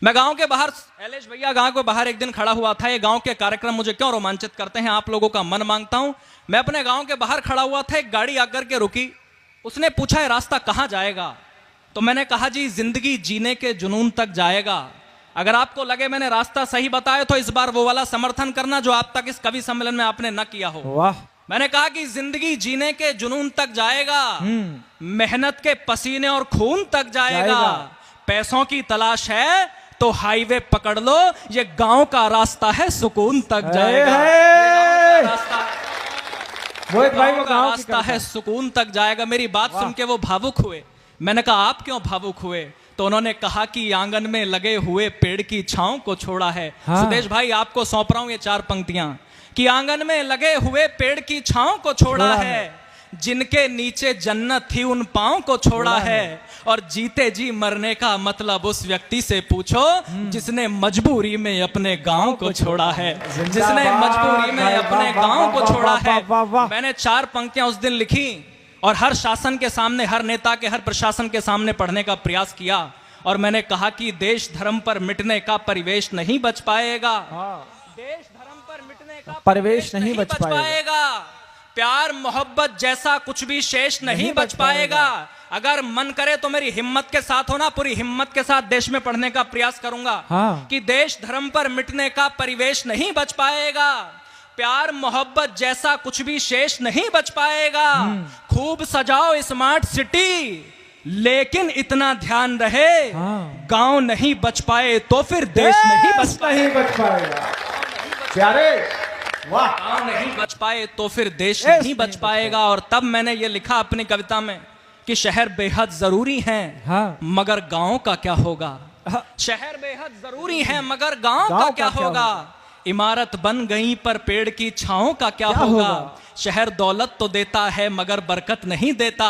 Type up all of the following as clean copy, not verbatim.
मैं गांव के बाहर, शैलेश भैया गांव के बाहर एक दिन खड़ा हुआ था। ये गांव के कार्यक्रम मुझे क्यों रोमांचित करते हैं, आप लोगों का मन मांगता हूं। मैं अपने गांव के बाहर खड़ा हुआ था, एक गाड़ी आकर के रुकी। उसने पूछा, ये रास्ता कहां जाएगा? तो मैंने कहा, जी जिंदगी जीने के जुनून तक जाएगा। अगर आपको लगे मैंने रास्ता सही बताया तो इस बार वो वाला समर्थन करना जो आप तक इस कवि सम्मेलन में आपने न किया हो। वाह। मैंने कहा कि जिंदगी जीने के जुनून तक जाएगा, मेहनत के पसीने और खून तक जाएगा। पैसों की तलाश है तो हाईवे पकड़ लो, ये गांव का रास्ता है सुकून तक जाएगा। वो गांव का रास्ता है सुकून तक जाएगा। मेरी बात सुन के वो भावुक हुए। मैंने कहा, आप क्यों भावुक हुए? तो उन्होंने कहा कि आंगन में लगे हुए पेड़ की छांव को छोड़ा है। हाँ। सुदेश भाई, आपको सौंप रहा हूं ये 4 पंक्तियां कि आंगन में लगे हुए पेड़ की छांव को छोड़ा है, जिनके नीचे जन्नत थी उन पांव को छोड़ा है, और जीते जी मरने का मतलब उस व्यक्ति से पूछो जिसने मजबूरी में अपने गांव को छोड़ा है, जिसने मजबूरी में अपने गांव को छोड़ा है। मैंने 4 पंक्तियां उस दिन लिखी और हर शासन के सामने, हर नेता के, हर प्रशासन के सामने पढ़ने का प्रयास किया। और मैंने कहा कि देश धर्म पर मिटने का परिवेश नहीं बच पाएगा। देश धर्म पर मिटने का परिवेश नहीं बच पाएगा। प्यार मोहब्बत जैसा कुछ भी शेष नहीं बच पाएगा। अगर मन करे तो मेरी हिम्मत के साथ होना, पूरी हिम्मत के साथ देश में पढ़ने का प्रयास करूंगा। हाँ। कि देश धर्म पर मिटने का परिवेश नहीं बच पाएगा। प्यार मोहब्बत जैसा कुछ भी शेष नहीं बच पाएगा। खूब सजाओ स्मार्ट सिटी, लेकिन इतना ध्यान रहे, गांव नहीं बच पाए तो फिर देश नहीं बच पाएगा। प्यारे, वाह। गांव नहीं बच पाए तो फिर देश नहीं बच पाएगा। और तब मैंने ये लिखा अपनी कविता में कि शहर बेहद जरूरी हैं, मगर गांव का क्या होगा? शहर बेहद जरूरी हैं, मगर गांव का क्या होगा? इमारत बन गई पर पेड़ की छांव का क्या होगा? शहर दौलत तो देता है मगर बरकत नहीं देता।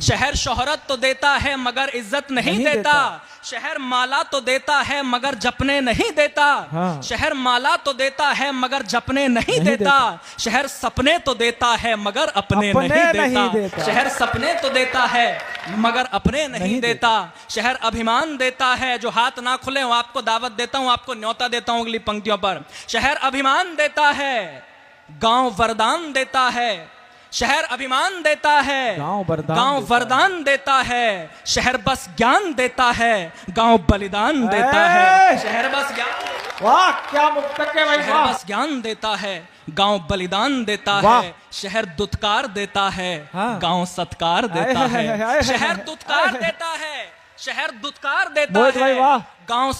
शहर शोहरत तो देता है मगर इज्जत नहीं देता। शहर माला तो देता है मगर जपने नहीं देता। हाँ। शहर माला तो देता है मगर जपने नहीं देता। शहर सपने तो देता है मगर अपने नहीं देता। शहर सपने तो देता है मगर अपने नहीं देता। शहर अभिमान देता है, जो हाथ ना खुले वो आपको दावत देता हूं, आपको न्योता देता हूं अगली पंक्तियों पर। शहर अभिमान देता है, गांव वरदान देता है। शहर अभिमान देता है, गांव वरदान देता है। शहर बस ज्ञान देता है, गांव बलिदान देता है। शहर बस ज्ञान, वाह क्या मुक्तक है भाई। शहर बस ज्ञान देता है, गांव बलिदान देता है। शहर दुत्कार देता है, गांव सत्कार देता है। शहर दुत्कार देता है, शहर दुत्कार देता है, गांव